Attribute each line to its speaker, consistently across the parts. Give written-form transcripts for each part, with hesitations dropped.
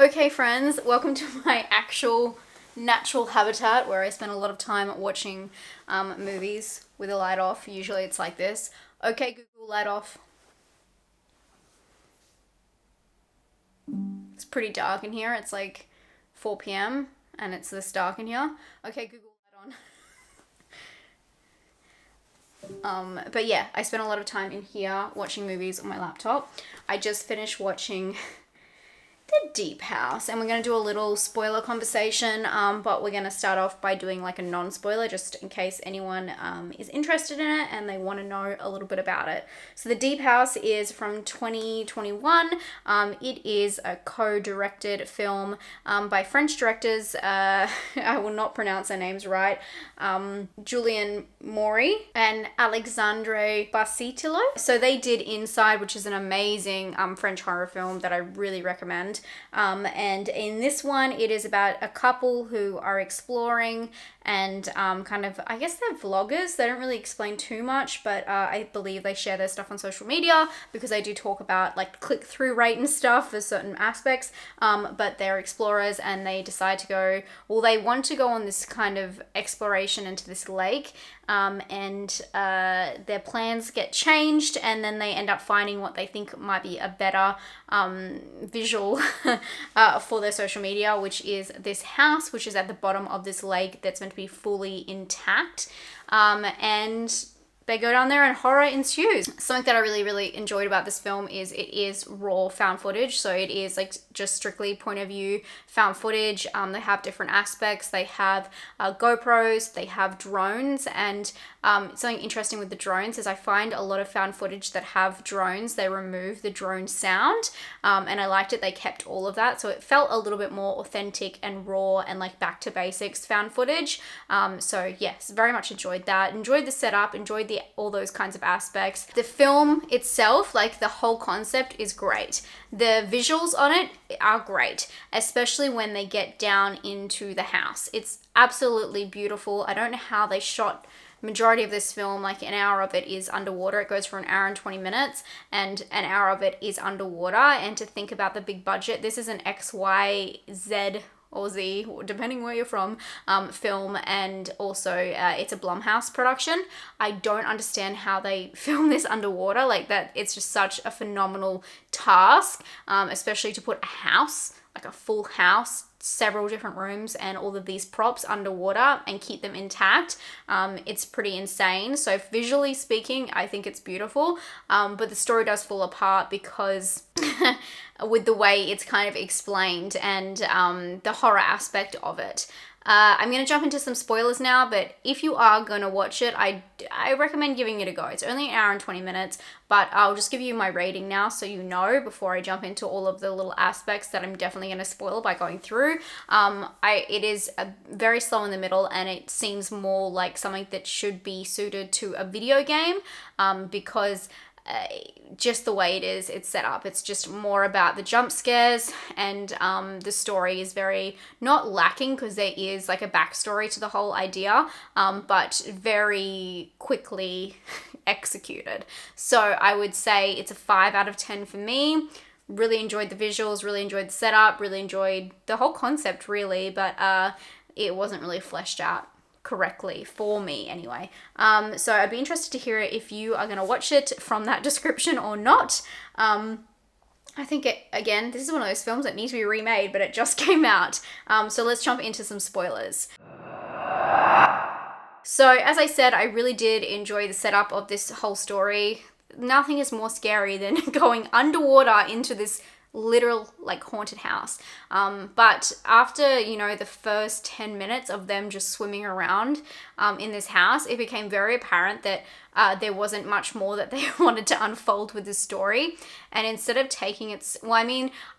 Speaker 1: Okay friends, welcome to my actual natural habitat where I spend a lot of time watching movies with the light off. Usually it's like this. Okay Google, light off. It's pretty dark in here. It's like 4 p.m. and it's this dark in here. Okay Google, light on. But yeah, I spent a lot of time in here watching movies on my laptop. I just finished watching The Deep House, and we're going to do a little spoiler conversation, but we're going to start off by doing like a non-spoiler just in case anyone is interested in it and they want to know a little bit about it. So The Deep House is from 2021. It is a co-directed film by French directors. I will not pronounce their names right. Julien Maury and Alexandre Basitilo. So they did Inside, which is an amazing French horror film that I really recommend. And in this one, it is about a couple who are exploring and kind of, I guess they're vloggers. They don't really explain too much, but I believe they share their stuff on social media because they do talk about like click-through rate and stuff for certain aspects. But they're explorers and they decide to go, well, they want to go on this kind of exploration into this lake. And their plans get changed, and then they end up finding what they think might be a better visual for their social media, which is this house, which is at the bottom of this lake that's meant to be fully intact. And they go down there and horror ensues. Something that I really enjoyed about this film is it is raw found footage. So it is like just strictly point of view found footage. They have different aspects. They have GoPros, they have drones, and something interesting with the drones is I find a lot of found footage that have drones, they remove the drone sound, and I liked it. They kept all of that. So it felt a little bit more authentic and raw and like back to basics found footage. So yes, very much enjoyed that. Enjoyed the setup, enjoyed all those kinds of aspects. The film itself, like the whole concept is great. The visuals on it are great, especially when they get down into the house. It's absolutely beautiful. I don't know how they shot majority of this film. Like an hour of it is underwater. It goes for an hour and 20 minutes and an hour of it is underwater. And to think about the big budget, this is an XYZ or Z, depending where you're from, film, and also it's a Blumhouse production. I don't understand how they film this underwater like that. It's just such a phenomenal task, especially to put a house, like a full house, several different rooms and all of these props underwater and keep them intact. It's pretty insane. So visually speaking, I think it's beautiful, but the story does fall apart because with the way it's kind of explained and the horror aspect of it. I'm going to jump into some spoilers now, but if you are going to watch it, I recommend giving it a go. It's only an hour and 20 minutes, but I'll just give you my rating now so you know before I jump into all of the little aspects that I'm definitely going to spoil by going through. It is very slow in the middle, and it seems more like something that should be suited to a video game because just the way it's set up. It's just more about the jump scares, and the story is very not lacking because there is like a backstory to the whole idea, but very quickly executed. So I would say it's a 5 out of 10 for me. Really enjoyed the visuals, really enjoyed the setup, really enjoyed the whole concept really, but it wasn't really fleshed out correctly for me anyway. So I'd be interested to hear if you are going to watch it from that description or not. I think again, this is one of those films that needs to be remade, but it just came out. So let's jump into some spoilers. So as I said, I really did enjoy the setup of this whole story. Nothing is more scary than going underwater into this literal like haunted house, but after the first 10 minutes of them just swimming around in this house, it became very apparent that there wasn't much more that they wanted to unfold with the story. And instead of taking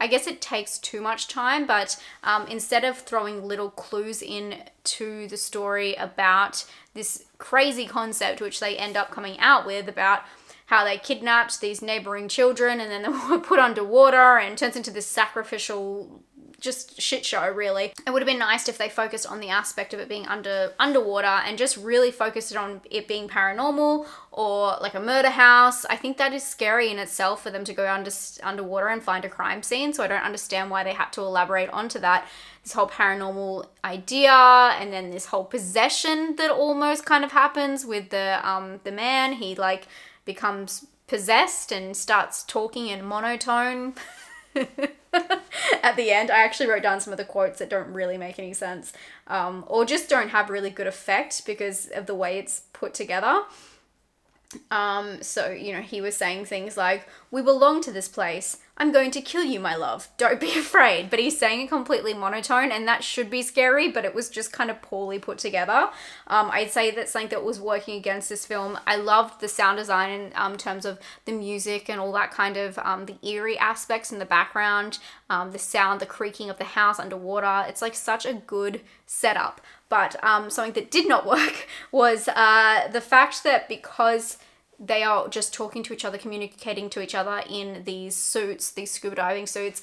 Speaker 1: I guess it takes too much time, but instead of throwing little clues in to the story about this crazy concept which they end up coming out with about how they kidnapped these neighboring children and then they were put underwater and turns into this sacrificial just shit show, really. It would have been nice if they focused on the aspect of it being underwater and just really focused on it being paranormal or like a murder house. I think that is scary in itself for them to go underwater and find a crime scene, so I don't understand why they had to elaborate onto that. This whole paranormal idea, and then this whole possession that almost kind of happens with the man. He like becomes possessed and starts talking in monotone. At the end, I actually wrote down some of the quotes that don't really make any sense, or just don't have really good effect because of the way it's put together. So, you know, he was saying things like, "We belong to this place. I'm going to kill you, my love. Don't be afraid." But he's saying it completely monotone, and that should be scary, but it was just kind of poorly put together. I'd say that's something that was working against this film. I loved the sound design in terms of the music and all that kind of the eerie aspects in the background, the sound, the creaking of the house underwater. It's like such a good setup. But something that did not work was the fact that because they are just talking to each other, communicating to each other in these suits, these scuba diving suits,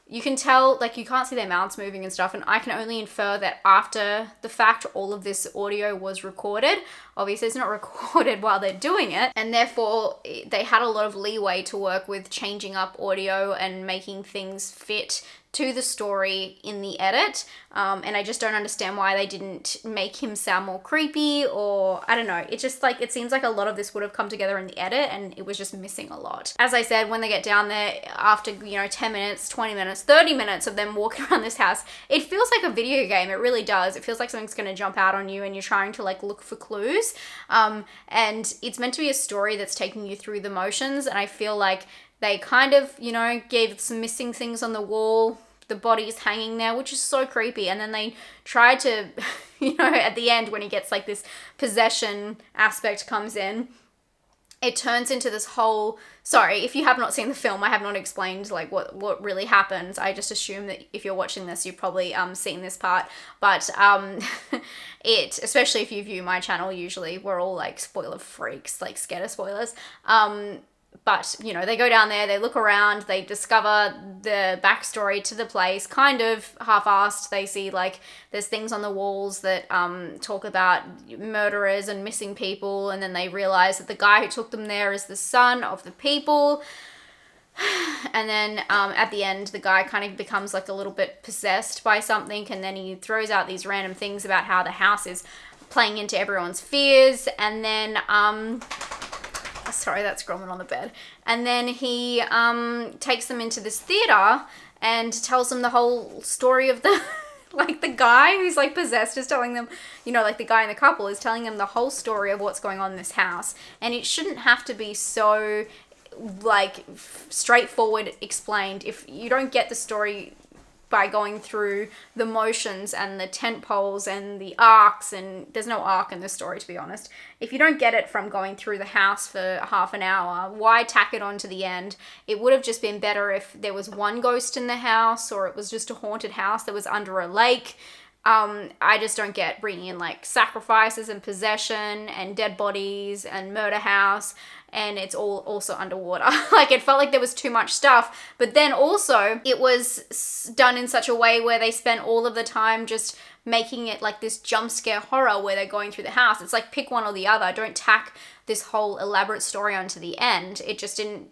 Speaker 1: you can tell, like, you can't see their mouths moving and stuff, and I can only infer that after the fact, all of this audio was recorded. Obviously, it's not recorded while they're doing it, and therefore, they had a lot of leeway to work with changing up audio and making things fit to the story in the edit, and I just don't understand why they didn't make him sound more creepy, or I don't know, it just like, it seems like a lot of this would have come together in the edit and it was just missing a lot. As I said, when they get down there, after, you know, 10 minutes, 20 minutes, 30 minutes of them walking around this house, it feels like a video game. It really does. It feels like something's going to jump out on you and you're trying to like look for clues, and it's meant to be a story that's taking you through the motions, and I feel like they kind of, you know, gave some missing things on the wall. The body's hanging there, which is so creepy. And then they tried to, you know, at the end when he gets like this possession aspect comes in, it turns into this whole, sorry, if you have not seen the film, I have not explained like what really happens. I just assume that if you're watching this, you've probably seen this part. But it, especially if you view my channel, usually we're all like spoiler freaks, like scared of spoilers. But, you know, they go down there, they look around, they discover the backstory to the place, kind of half-assed. They see, like, there's things on the walls that talk about murderers and missing people, and then they realize that the guy who took them there is the son of the people. And then at the end, the guy kind of becomes, like, a little bit possessed by something, and then he throws out these random things about how the house is playing into everyone's fears, and then... sorry, that's Gromit on the bed. And then he takes them into this theater and tells them the whole story of the, like the guy who's like possessed is telling them, you know, like the guy in the couple is telling them the whole story of what's going on in this house. And it shouldn't have to be so like straightforward explained. If you don't get the story by going through the motions and the tent poles and the arcs, and there's no arc in this story, to be honest. If you don't get it from going through the house for half an hour, why tack it on to the end? It would have just been better if there was one ghost in the house, or it was just a haunted house that was under a lake. I just don't get bringing in like sacrifices and possession and dead bodies and murder house, and it's all also underwater. Like, it felt like there was too much stuff, but then also it was done in such a way where they spent all of the time just making it like this jump scare horror where they're going through the house. It's like, pick one or the other. Don't tack this whole elaborate story onto the end. It just didn't,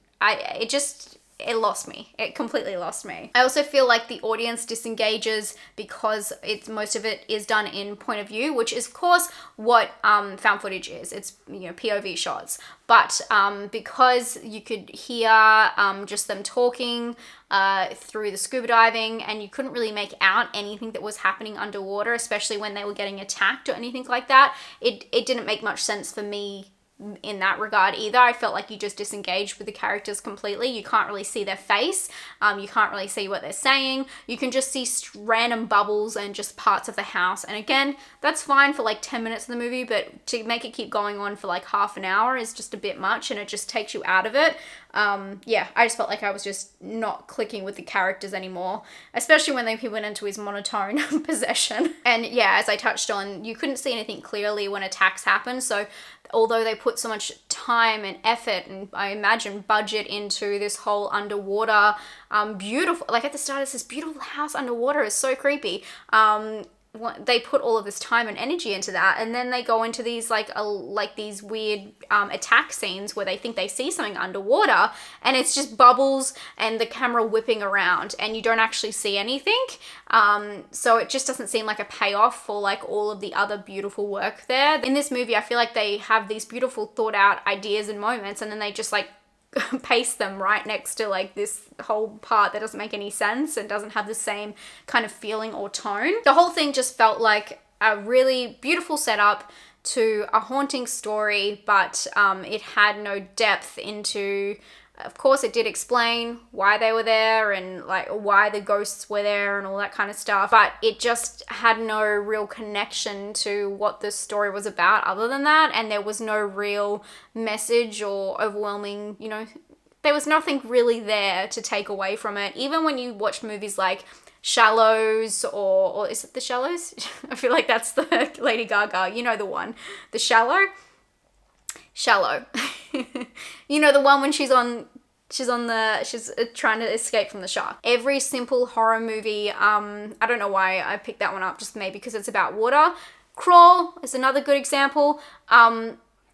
Speaker 1: it lost me. It completely lost me. I also feel like the audience disengages because most of it is done in point of view, which is of course what found footage is. It's, you know, POV shots. But because you could hear just them talking through the scuba diving, and you couldn't really make out anything that was happening underwater, especially when they were getting attacked or anything like that, it didn't make much sense for me in that regard either. I felt like you just disengaged with the characters completely. You can't really see their face. You can't really see what they're saying. You can just see random bubbles and just parts of the house. And again, that's fine for like 10 minutes of the movie, but to make it keep going on for like half an hour is just a bit much, and it just takes you out of it. Yeah, I just felt like I was just not clicking with the characters anymore, especially when he went into his monotone possession. And yeah, as I touched on, you couldn't see anything clearly when attacks happened. So although they put so much time and effort and I imagine budget into this whole underwater, beautiful, like at the start it's this beautiful house underwater, it's so creepy. They put all of this time and energy into that, and then they go into these like these weird attack scenes where they think they see something underwater, and it's just bubbles and the camera whipping around, and you don't actually see anything. So it just doesn't seem like a payoff for like all of the other beautiful work there. In this movie, I feel like they have these beautiful thought out ideas and moments, and then they just like paste them right next to like this whole part that doesn't make any sense and doesn't have the same kind of feeling or tone. The whole thing just felt like a really beautiful setup to a haunting story, but it had no depth into, of course it did explain why they were there and like why the ghosts were there and all that kind of stuff, but it just had no real connection to what the story was about other than that, and there was no real message or overwhelming, you know, there was nothing really there to take away from it. Even when you watch movies like Shallows or is it The Shallows? I feel like that's the Lady Gaga, you know the one, The Shallow. You know, the one when she's trying to escape from the shark. Every simple horror movie, I don't know why I picked that one up, just maybe because it's about water. Crawl is another good example.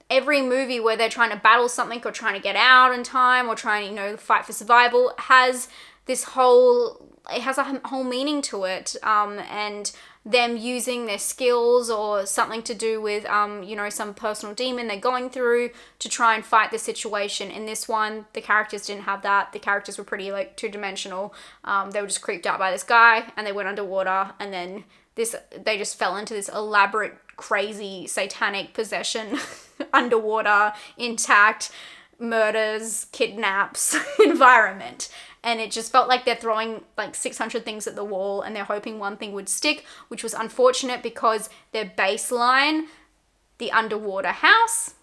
Speaker 1: Every movie where they're trying to battle something or trying to get out in time or trying to, you know, fight for survival has this whole, it has a whole meaning to it, and them using their skills or something to do with, you know, some personal demon they're going through to try and fight the situation. In this one, the characters didn't have that. The characters were pretty like two-dimensional. They were just creeped out by this guy and they went underwater, and then they just fell into this elaborate, crazy, satanic possession underwater, intact, murders, kidnaps environment. And it just felt like they're throwing like 600 things at the wall and they're hoping one thing would stick, which was unfortunate because their baseline, the underwater house,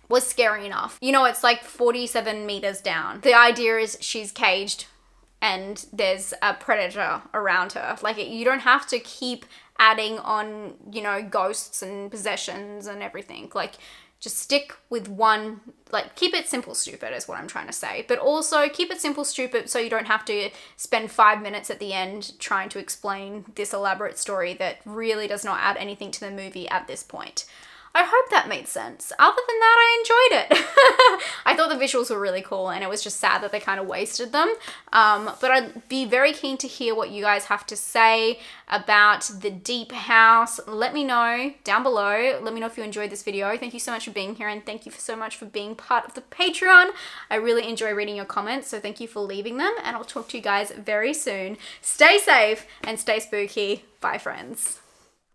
Speaker 1: was scary enough. You know, it's like 47 meters down. The idea is she's caged and there's a predator around her. Like, you don't have to keep adding on, you know, ghosts and possessions and everything. Like, just stick with one, like, keep it simple, stupid is what I'm trying to say. But also keep it simple, stupid, so you don't have to spend 5 minutes at the end trying to explain this elaborate story that really does not add anything to the movie at this point. I hope that made sense. Other than that, I enjoyed it. I thought the visuals were really cool, and it was just sad that they kind of wasted them. But I'd be very keen to hear what you guys have to say about the Deep House. Let me know down below. Let me know if you enjoyed this video. Thank you so much for being here, and thank you so much for being part of the Patreon. I really enjoy reading your comments, so thank you for leaving them, and I'll talk to you guys very soon. Stay safe and stay spooky. Bye, friends.